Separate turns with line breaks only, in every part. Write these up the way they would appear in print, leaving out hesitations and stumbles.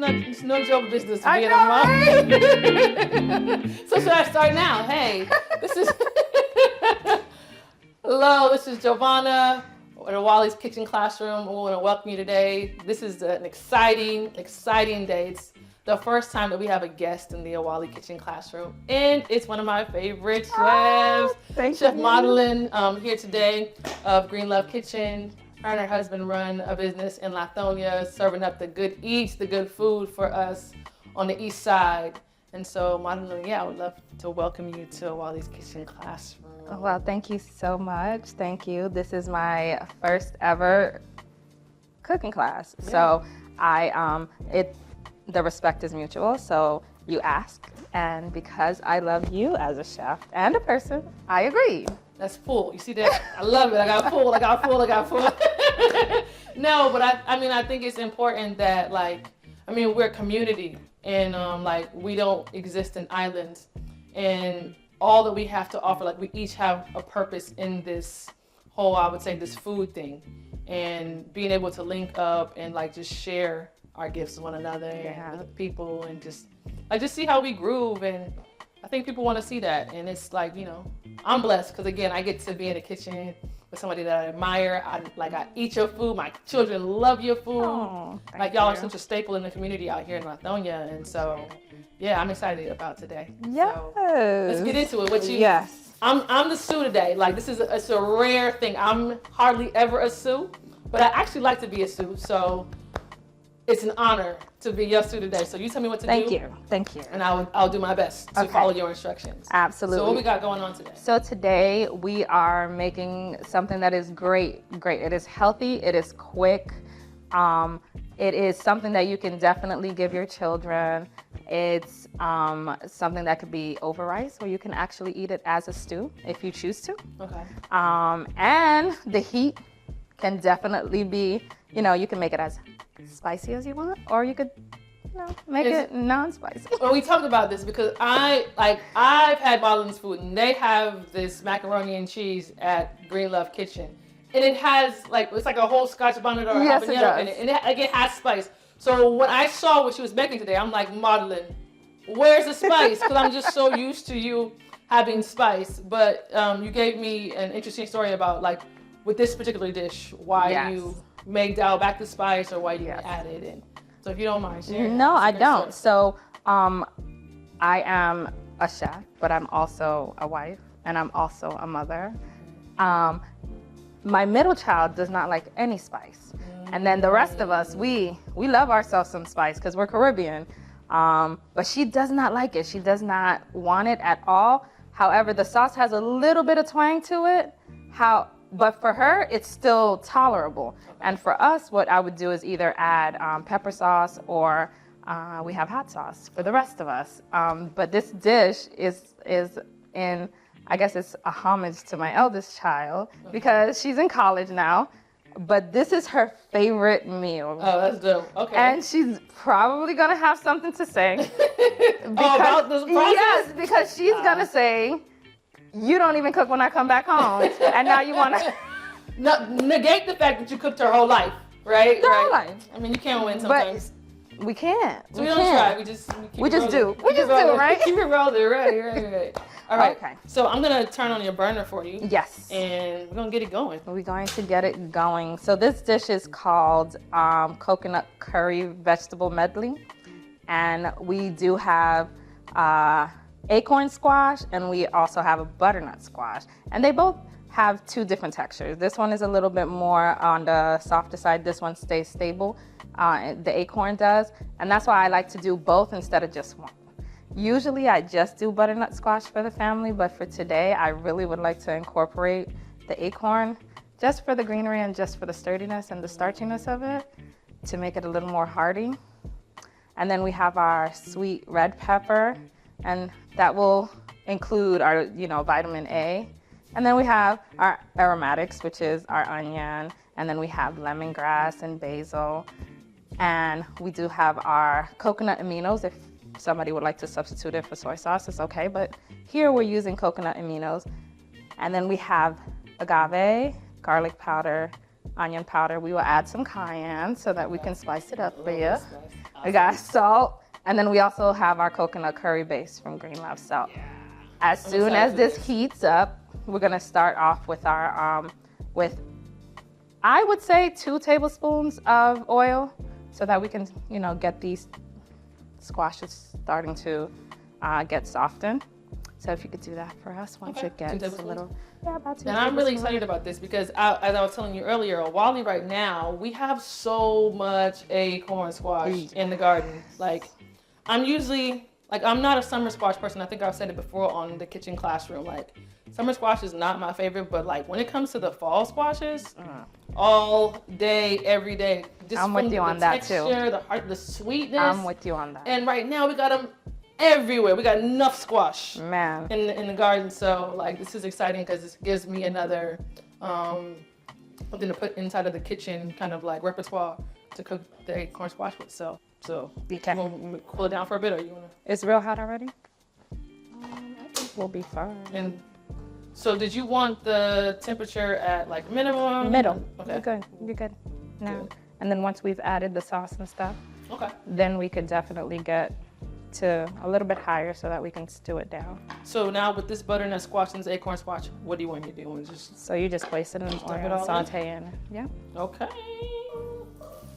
it's no joke business to
I
being
know,
a mom. So should I start now? Hey, this is hello. This is Giovanna at Awali's Kitchen Classroom. We want to welcome you today. This is an exciting day. It's the first time that we have a guest in the Awali Kitchen Classroom, and it's one of my favorite chefs, Chef Maudelyn, here today of Green Love Kitchen. Her and her husband run a business in Lithonia, serving up the good eats, the good food for us on the east side. And so, Maudelyn, I would love to welcome you to Awali's Kitchen Classroom.
Well, thank you so much. Thank you. This is my first ever cooking class. Yeah. So the respect is mutual. So you ask, and because I love you as a chef and a person, I agreed.
That's full. You see that? I love it. I got full. No, but I think it's important that we're a community, and we don't exist in islands, and all that we have to offer, we each have a purpose in this whole, I would say, this food thing, and being able to link up and just share our gifts with one another and with people, and just see how we groove. And I think people want to see that. And it's I'm blessed because, again, I get to be in the kitchen with somebody that I admire. I eat your food. My children love your food.
Oh,
y'all are such a staple in the community out here in Lithonia. And so, I'm excited about today.
Yes.
So, let's get into it.
Yes.
I'm the sous today. It's a rare thing. I'm hardly ever a sous, but I actually like to be a sous. So it's an honor to be your sous today. So you tell me what to do.
Thank you.
And I'll do my best to follow your instructions.
Absolutely.
So what we got going on today?
So today we are making something that is great. It is healthy. It is quick. It is something that you can definitely give your children. It's something that could be over rice, or you can actually eat it as a stew if you choose to.
Okay.
And the heat can definitely be, you can make it as spicy as you want, or you could make it non-spicy.
Well, we talked about this because I've had Maudelyn's food, and they have this macaroni and cheese at Green Love Kitchen, and it has it's like a whole Scotch bonnet or habanero in it, and it has spice. So when I saw what she was making today, I'm like, Maudelyn, where's the spice? Because I'm just so used to you having spice. But you gave me an interesting story about with this particular dish, why you may dial back the spice or why you added it. So if you don't mind sharing.
No, I don't. So I am a chef, but I'm also a wife, and I'm also a mother. My middle child does not like any spice. And then the rest of us, we love ourselves some spice because we're Caribbean. But she does not like it. She does not want it at all. However, the sauce has a little bit of twang to it. But for her, it's still tolerable. And for us, what I would do is either add pepper sauce, or we have hot sauce for the rest of us. But this dish is in, I guess it's a homage to my eldest child because she's in college now. But this is her favorite meal.
Oh, that's dope. Okay.
And she's probably gonna have something to say.
About this process?
Yes, because she's gonna say, you don't even cook when I come back home, and now you want to
negate the fact that you cooked her whole life, right?
Her whole life.
I mean, you can't win sometimes.
But we can't.
So we don't try. We just do,
right?
Keep it rolling, right. All right.
Okay.
So I'm gonna turn on your burner for you.
Yes.
And we're gonna get it going.
We're going to get it going. So this dish is called coconut curry vegetable medley, and we do have acorn squash, and we also have a butternut squash, and they both have two different textures. This one is a little bit more on the softer side. This one stays stable. The acorn does, and that's why I like to do both instead of just one. Usually I just do butternut squash for the family, but for today I really would like to incorporate the acorn just for the greenery and just for the sturdiness and the starchiness of it to make it a little more hearty. And then we have our sweet red pepper, and that will include our vitamin A. And then we have our aromatics, which is our onion, and then we have lemongrass and basil. And we do have our coconut aminos. If somebody would like to substitute it for soy sauce, it's okay, but here we're using coconut aminos. And then we have agave, garlic powder, onion powder. We will add some cayenne so that we can spice it up for you. We got salt, and then we also have our coconut curry base from Green Love. So as soon as this heats up, we're gonna start off with our with, I would say, 2 tablespoons of oil, so that we can, you know, get these squashes starting to get softened. So if you could do that for us once it gets a little, about 2
And I'm really
tablespoons.
excited about this because, as I was telling you earlier, Awali right now, we have so much acorn squash in the garden. Like, I'm usually, like, I'm not a summer squash person. I think I've said it before on the kitchen classroom. Like, summer squash is not my favorite, but like when it comes to the fall squashes, all day, every day. Just
I'm with you on that too.
The sweetness.
I'm with you on that.
And right now we got them everywhere. We got enough squash,
man,
in the garden. So like this is exciting because this gives me another something to put inside of the kitchen, kind of like repertoire to cook the acorn squash with. So
be careful.
You want to cool it down for a bit, or you want to?
It's real hot already. I think we'll be fine.
And so did you want the temperature at like minimum?
Middle.
Okay.
You're good. You're good. Now,
Good.
and then once we've added the sauce and stuff,
Okay.
then we could definitely get to a little bit higher so that we can stew it down.
So now with this butternut squash and this acorn squash, what do you want me to do? You want to just
So you just place it in
Stuff it
oil,
all
saute in. Yeah.
okay?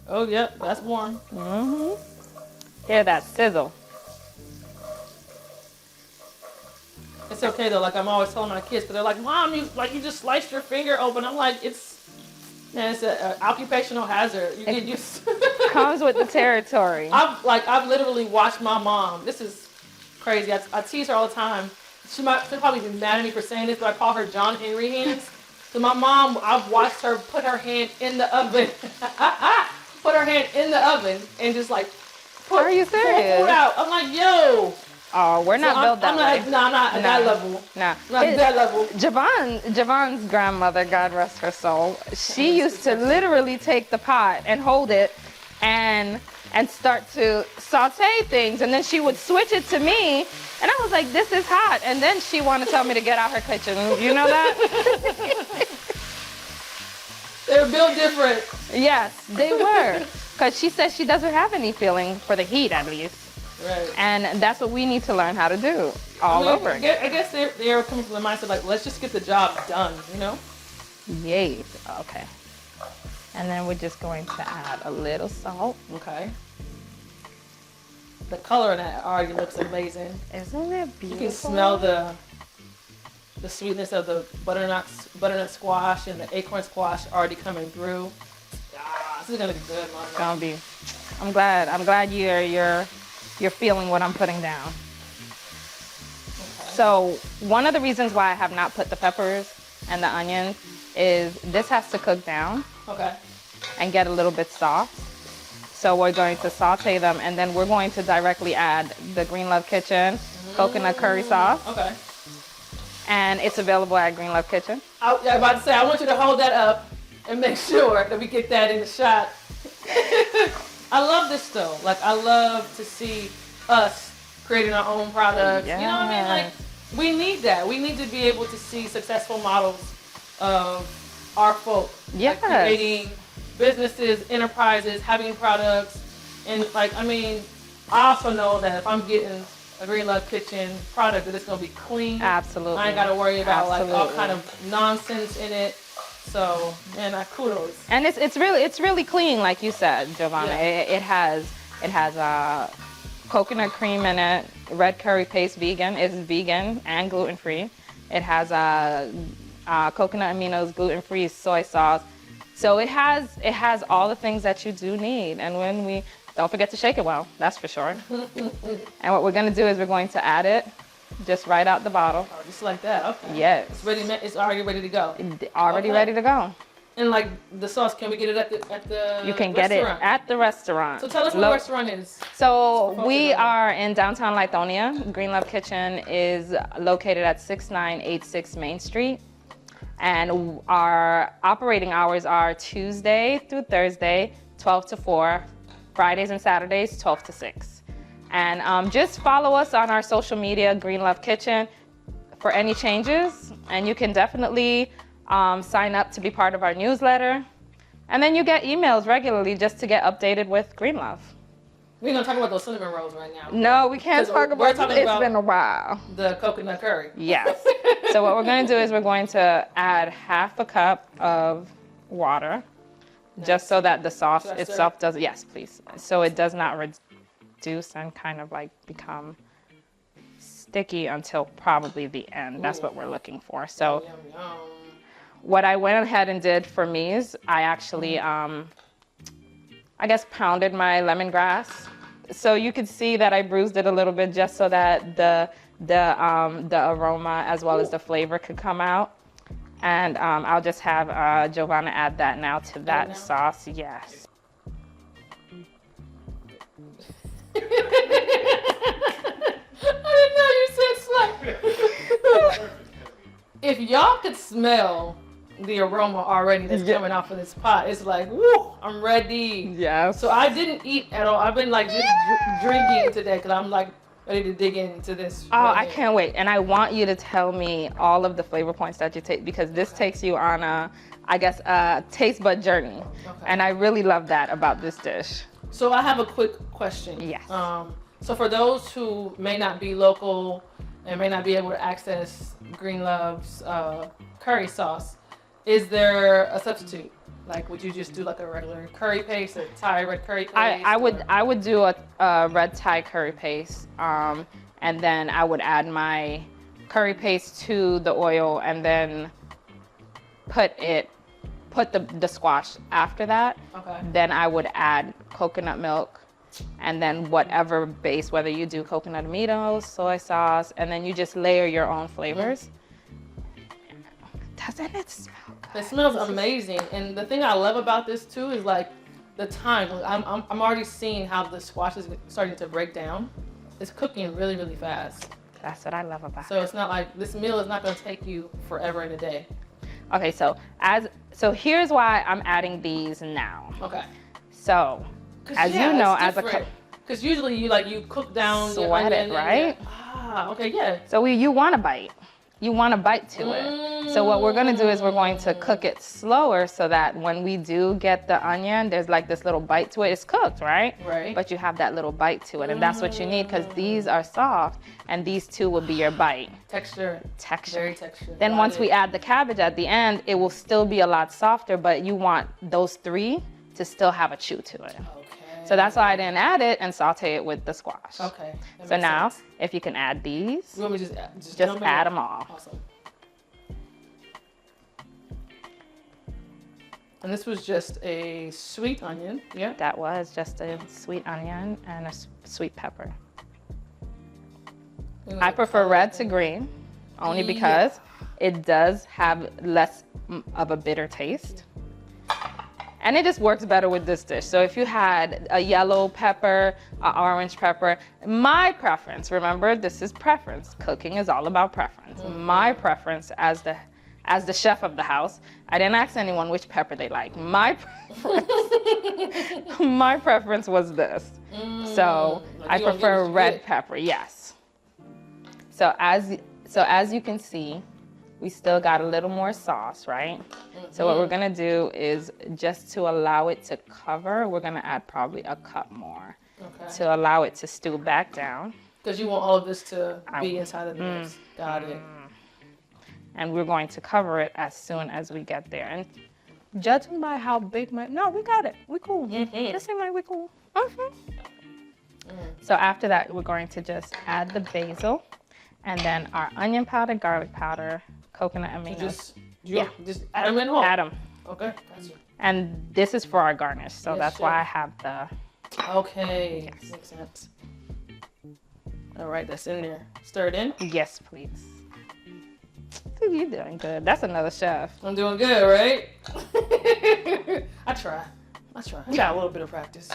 Oh yeah, that's warm.
Hear that sizzle.
It's okay though. Like I'm always telling my kids, because they're like, "Mom, you just sliced your finger open." I'm like, it's an occupational hazard. You get used.
Comes with the territory.
I've literally watched my mom. This is crazy. I tease her all the time. She'll probably be mad at me for saying this, but I call her John Henry hands. So my mom, I've watched her put her hand in the oven, put her hand in the oven, and just like
Are you
pull
serious?
food out. I'm like, yo.
Oh, we're not built that way.
No, I'm not at that level.
Nah.
Not at that level.
Javon's grandmother, God rest her soul, she used to literally take the pot and hold it and start to saute things, and then she would switch it to me, and I was like, this is hot, and then she wanted to tell me to get out her kitchen. You know that?
They're built different.
Yes, they were, because she says she doesn't have any feeling for the heat, at least.
Right.
And that's what we need to learn how to do all over again.
I guess they're coming from the mindset like, let's just get the job done, you know?
Yay. Okay. And then we're just going to add a little salt.
Okay. The color in that already looks amazing.
Isn't it beautiful?
You can smell the sweetness of the butternut squash and the acorn squash already coming through. Ah, this is gonna be good, Mama.
It's gonna be. I'm glad you're feeling what I'm putting down.
Okay.
So one of the reasons why I have not put the peppers and the onions is this has to cook down
Okay.
and get a little bit soft. So we're going to saute them, and then we're going to directly add the Green Love Kitchen coconut curry sauce.
Okay.
And it's available at Green Love Kitchen.
I was about to say, I want you to hold that up and make sure that we get that in the shot. I love this though. Like, I love to see us creating our own products.
Yes.
You know what I mean? Like, we need that. We need to be able to see successful models of our folk.
Yes.
Like creating businesses, enterprises, having products. And like, I mean, I also know that if I'm getting a Green Love Kitchen product, that it's gonna be clean.
Absolutely.
I ain't gotta worry about like all
Absolutely.
kind of nonsense in it. So, man, kudos.
And it's really clean, like you said, Giovanna.
Yeah.
It has coconut cream in it. Red curry paste vegan. It's vegan and gluten free. It has coconut aminos, gluten free, soy sauce. So it has all the things that you do need. And when we don't forget to shake it well, that's for sure. And what we're gonna do is we're going to add it just right out the bottle.
Oh, just like that. Okay.
Yes.
It's ready. It's already ready to go.
Already
Okay.
ready to go.
And like the sauce, can we get it at the
You can get it
restaurant?
at the restaurant.
So tell us what the restaurant is.
So we are in downtown Lithonia. Green Love Kitchen is located at 6986 Main Street. And our operating hours are Tuesday through Thursday, 12 to 4, Fridays and Saturdays, 12 to 6. And just follow us on our social media, Green Love Kitchen, for any changes. And you can definitely sign up to be part of our newsletter. And then you get emails regularly just to get updated with Green Love.
We're gonna talk about those cinnamon rolls right now.
No, we can't talk about it. It's been a while.
The coconut curry.
Yes. So what we're going to do is we're going to add half a cup of water, just so that the sauce itself does. Yes, please. So it does not reduce and kind of like become sticky until probably the end. That's what we're looking for. So
Yum, yum.
what I went ahead and did for me is I actually, I guess, pounded my lemongrass. So you could see that I bruised it a little bit just so that the aroma as well as the flavor could come out. And I'll just have Giovanna add that now to that sauce. Yes.
I didn't know you said slap. If y'all could smell the aroma already that's coming off of this pot, it's like, woo, I'm ready.
Yeah.
So I didn't eat at all. I've been like just drinking today because I'm like ready to dig into this.
Oh, I can't wait. And I want you to tell me all of the flavor points that you take, because this takes you on a, I guess, a taste bud journey.
Okay.
And I really love that about this dish.
So I have a quick question.
Yes.
So for those who may not be local and may not be able to access Greenlove's curry sauce, is there a substitute? Like, would you just do like a regular curry paste, a Thai red curry paste?
I would do a red Thai curry paste, and then I would add my curry paste to the oil, and then put the squash after that.
Okay.
Then I would add coconut milk, and then whatever base, whether you do coconut aminos, soy sauce, and then you just layer your own flavors. Doesn't it smell good?
It smells amazing, and the thing I love about this too is like the time. I'm already seeing how the squash is starting to break down. It's cooking really, really fast.
That's what I love about it.
So it's not like this meal is not going to take you forever in a day.
Okay, so here's why I'm adding these now.
Okay.
So, as you know, as a cook,
because usually you cook down,
sweat it, right?
Okay, yeah.
So you want a bite. You want a bite to it. So what we're gonna do is we're going to cook it slower so that when we do get the onion, there's like this little bite to it. It's cooked, right?
Right.
But you have that little bite to it, and that's what you need, because these are soft, and these two will be your bite.
Texture. Very texture.
Then once we add the cabbage at the end, it will still be a lot softer, but you want those three to still have a chew to it.
Okay.
So that's why I didn't add it and saute it with the squash.
Okay.
So now, if you can add these,
you want me to just
add them all.
Awesome. And this was just a sweet onion, yeah?
That was just a sweet onion and a sweet pepper. I prefer red to green, only because it does have less of a bitter taste. And it just works better with this dish. So if you had a yellow pepper, an orange pepper, my preference, remember, this is preference. Cooking is all about preference. My preference as the chef of the house, I didn't ask anyone which pepper they like. My preference was this. So I prefer red pepper, yes. So as you can see, we still got a little more sauce, right? So what we're gonna do is, just to allow it to cover, we're gonna add probably a cup more to allow it to stew back down.
Because you want all of this to be inside of the mix. Got it.
And we're going to cover it as soon as we get there. And judging by how big no, we got it. We cool. Just seem like we cool. So after that, we're going to just add the basil, and then our onion powder, garlic powder, coconut aminos.
Just add them in whole?
Add them.
Okay, gotcha.
And this is for our garnish, so that's why I have the...
Okay, makes sense. All right, that's in there. Stir it in?
Yes, please. Dude, you're doing good. That's another chef.
I'm doing good, right? I try. I got a little bit of practice.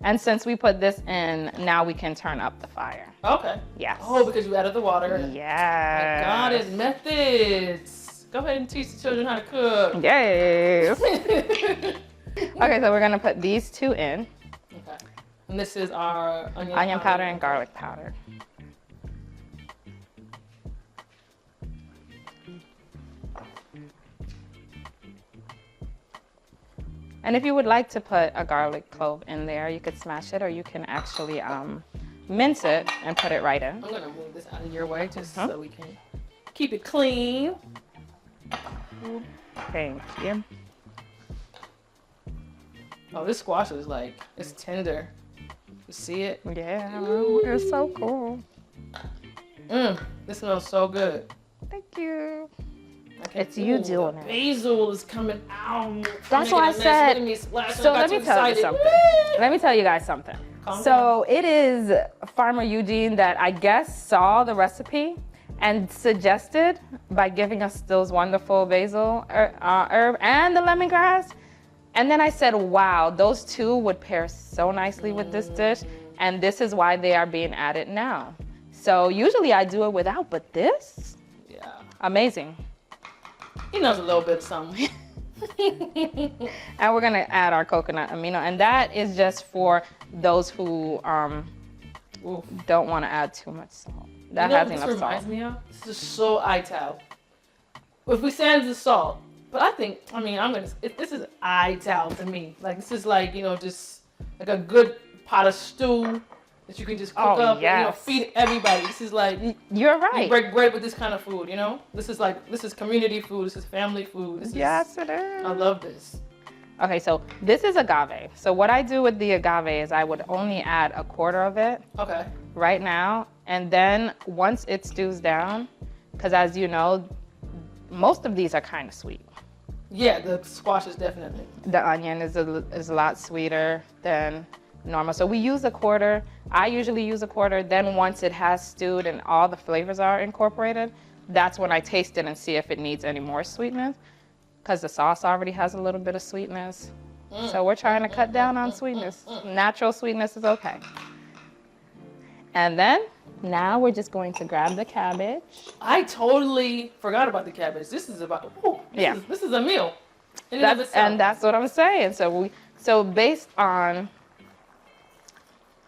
And since we put this in, now we can turn up the fire.
Okay.
Yes.
Oh, because you added the water.
Yes.
I got it. Methods. Go ahead and teach the children how to cook.
Yes. Okay, so we're gonna put these two in.
Okay. And this is our
onion powder and garlic powder. And if you would like to put a garlic clove in there, you could smash it, or you can actually mince it and put it right in.
I'm gonna move this out of your way just so we can keep it clean.
Thank you.
Oh, this squash is like, it's tender. You see it?
Yeah, it's so cool.
This smells so good.
Thank you. It's
Ooh,
you doing
the
it.
Basil is coming out.
That's why I said. So let me tell you something. Let me tell you guys something. So it is Farmer Eugene that I guess saw the recipe and suggested by giving us those wonderful basil herb and the lemongrass. And then I said, wow, those two would pair so nicely with this dish. And this is why they are being added now. So usually I do it without, but this, amazing.
He knows a little bit of something.
And we're gonna add our coconut amino, and that is just for those who don't want to add too much salt. That has enough salt.
This reminds me of? This is so Ital. If we say the salt, but I think, this is Ital to me. Like, this is like, just like a good pot of stew that you can just cook up and feed everybody. This is like,
you're right.
You break bread with this kind of food, This is community food. This is family food. It is. I love this.
Okay, so this is agave. So what I do with the agave is I would only add a quarter of it.
Okay.
Right now, and then once it stews down, because as you know, most of these are kind of sweet.
Yeah, the squash is definitely.
The onion is a lot sweeter than normal. So we use a quarter. I usually use a quarter. Then once it has stewed and all the flavors are incorporated, that's when I taste it and see if it needs any more sweetness, because the sauce already has a little bit of sweetness. So we're trying to cut down on sweetness. Natural sweetness is okay. And then now we're just going to grab the cabbage.
I totally forgot about the cabbage. This is about, this is a meal.
And that's what I'm saying. So based on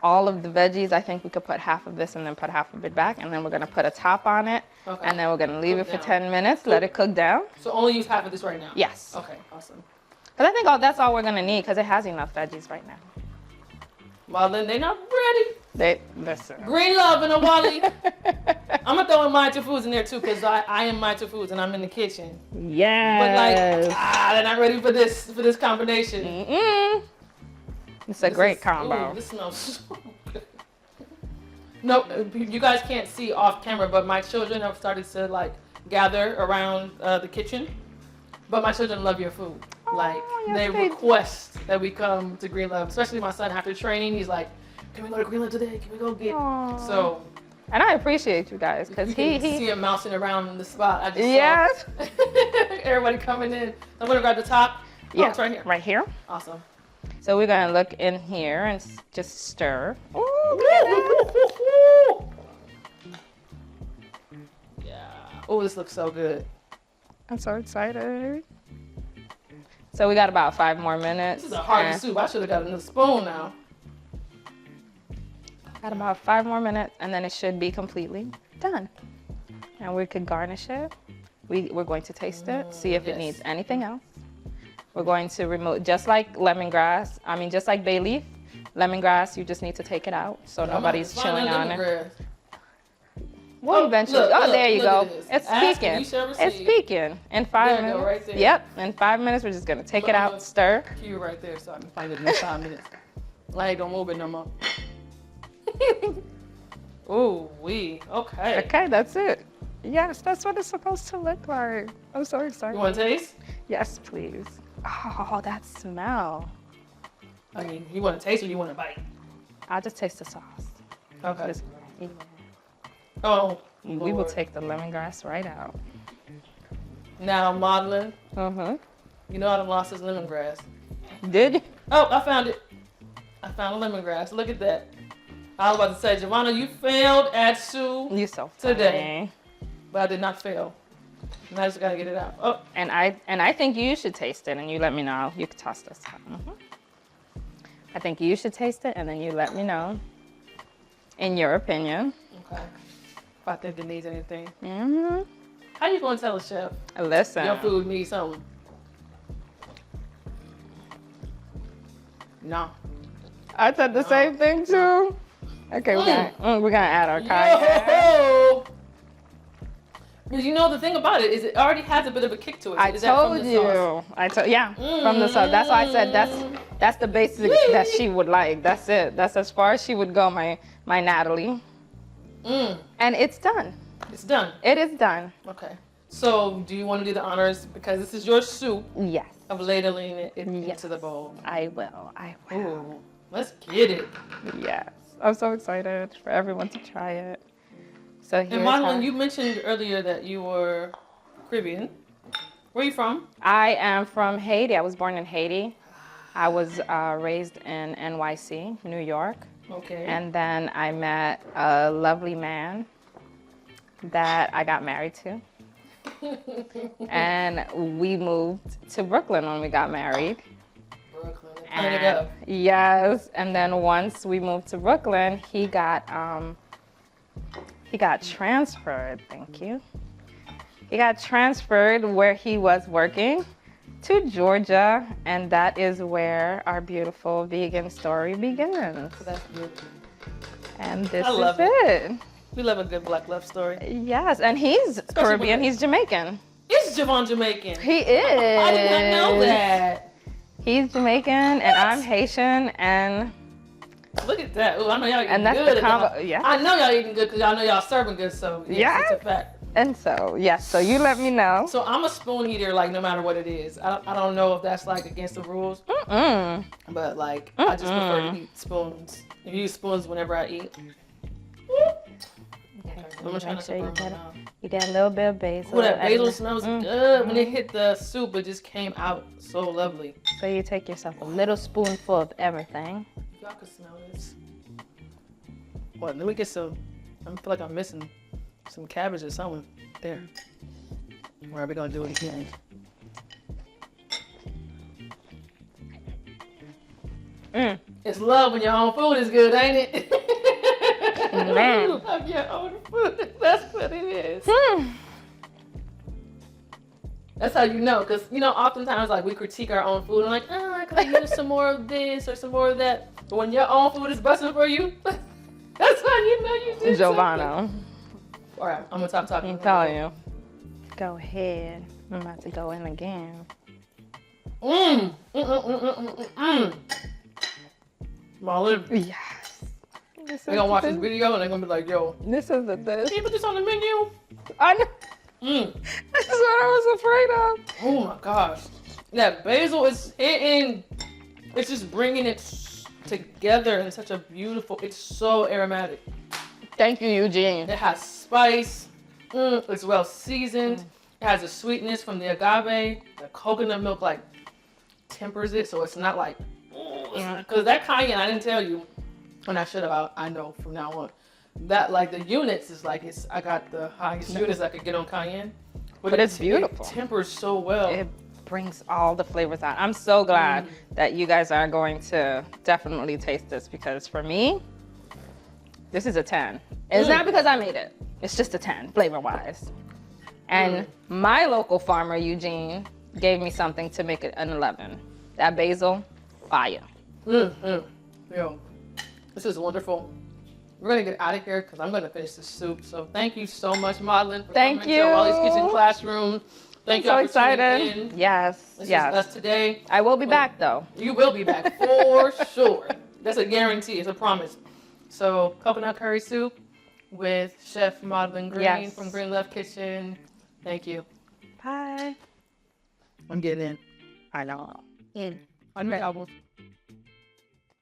all of the veggies, I think we could put half of this and then put half of it back, and then we're gonna put a top on it, and then we're gonna leave it for 10 minutes, let it cook down.
So only use half of this right now?
Yes.
Okay, awesome.
Because I think that's all we're gonna need, because it has enough veggies right now.
Well, then they're not ready.
Listen.
Green love and Awali. I'm gonna throw in Mindful Foods in there too, because I am Mindful Foods and I'm in the kitchen.
Yes.
But they're not ready for this combination.
It's a great combo.
Ooh, this smells so good. No, you guys can't see off camera, but my children have started to gather around the kitchen. But my children love your food. They request that we come to Green Love, especially my son after training. He's like, can we go to Green Love today? Can we go get? So.
And I appreciate you guys, because he
see him mousing around the spot. I just saw everybody coming in. I'm gonna grab the top.
Yeah,
it's right here.
Right here.
Awesome.
So we're gonna look in here and just stir.
Yeah. Oh, this looks so good.
I'm so excited. So we got about 5 more minutes.
This is a hearty soup. I should have got a new spoon now.
Got about 5 more minutes, and then it should be completely done. And we could garnish it. We're going to taste it, see if it needs anything else. We're going to remove, just like lemongrass, just like bay leaf, lemongrass, you just need to take it out so nobody's chewing on it. Well, eventually. There you go. It's speaking. It's speaking. In 5 minutes.
Right there.
Yep. In 5 minutes, we're just gonna take it out, stir.
Cue right there, so I can find it in 5 minutes. I ain't gonna move it no more. Ooh, okay.
Okay, that's it. Yes, that's what it's supposed to look like. I'm so excited.
You want to taste?
Yes, please. Oh, that smell.
You want to taste or you want to bite?
I'll just taste the sauce.
Okay.
We will take the lemongrass right out.
Now, Maudelyn. You know I done lost this lemongrass.
Did you?
Oh, I found it. I found a lemongrass. Look at that. I was about to say, Giovanna, you failed at Sue today. But I did not fail. And I just gotta get it out. Oh.
And I think you should taste it and you let me know. You can toss this out. I think you should taste it and then you let me know, in your opinion.
Okay. If I think it needs anything.
Mm-hmm.
How you gonna tell a chef?
Listen.
Your food needs something. No.
I said the same thing too. Okay, we're gonna add our cayenne.
Yo! Because you know the thing about it is it already has a bit of a kick to it.
I
Is that from
told
the
you.
sauce?
From the sauce. That's why I said that's the basic that she would like. That's it. That's as far as she would go, my Natalie. And it's done.
It's done.
It is done.
Okay. So, do you want to do the honors because this is your soup?
Yes.
Of ladling it into the bowl.
I will.
Ooh, let's get it.
Yes. I'm so excited for everyone to try it. So here's
And Maudelyn, you mentioned earlier that you were Caribbean. Where are you from?
I am from Haiti. I was born in Haiti. I was raised in NYC, New York.
Okay.
And then I met a lovely man that I got married to. And we moved to Brooklyn when we got married.
Brooklyn.
And, yes. And then once we moved to Brooklyn, he got transferred. Thank you. He got transferred where he was working to Georgia, and that is where our beautiful vegan story begins.
That's beautiful.
And this
I love
is it.
We love a good Black love story.
Yes, and he's Caribbean. He's Jamaican.
Is Javon Jamaican?
He is.
I did not know that.
He's Jamaican, and I'm Haitian, and
look at that. Ooh, I know y'all eating
and that's
good.
the combo. Yeah.
I know y'all eating good because y'all know y'all serving good. So yes, it's a fact.
And so yes, so you let me know.
So I'm a spoon eater, like no matter what it is. I don't know if that's like against the rules. But like I just prefer to eat spoons. I use spoons whenever I eat.
Okay,
I'm gonna try not to burn my mouth.
You got a little bit of basil.
Oh, that basil smells good. When it hit the soup, it just came out so lovely.
So you take yourself a little spoonful of everything.
Y'all can smell this. What? Let me get some. I feel like I'm missing some cabbage or something. There. Or are we gonna do it again? It's love when your own food is good, ain't it?
Man.
You love your own food. That's what it is. That's how you know, because you know, oftentimes like we critique our own food and like, oh, I could use some more of this or some more of that. But when your own food is busting for you, that's how you know you did
Giovanna.
something. All right, I'm gonna stop talking.
I'm telling you. Go ahead. I'm about to go in again.
Maudelyn,
Yes.
they're gonna watch this video and they're gonna be like, yo,
This is the
can you put this on the menu?
I know. This is what I was afraid of.
Oh my gosh. That basil is hitting. It's just bringing it together in such a beautiful, it's so aromatic.
Thank you, Eugene.
It has spice. It's well seasoned. It has a sweetness from the agave. The coconut milk like tempers it, so it's not like, because that cayenne, I didn't tell you, and I should have. I know from now on. That like the units is like I got the highest units I could get on cayenne,
but it's beautiful.
It tempers so well.
It brings all the flavors out. I'm so glad that you guys are going to definitely taste this, because for me, this is a 10. It's not because I made it. It's just a 10 flavor wise. And my local farmer, Eugene, gave me something to make it an 11. That basil, fire.
Yo, this is wonderful. We're gonna get out of here because I'm gonna finish the soup. So thank you so much, Maudelyn, for coming to Awali's Kitchen Classroom. Thank you.
So excited.
In.
Yes.
This is us today.
I will be back though.
You will be back for sure. That's a guarantee. It's a promise. So coconut curry soup with Chef Maudelyn Green from Green Left Kitchen. Thank you.
Bye.
I'm getting in.
I know.
On your album.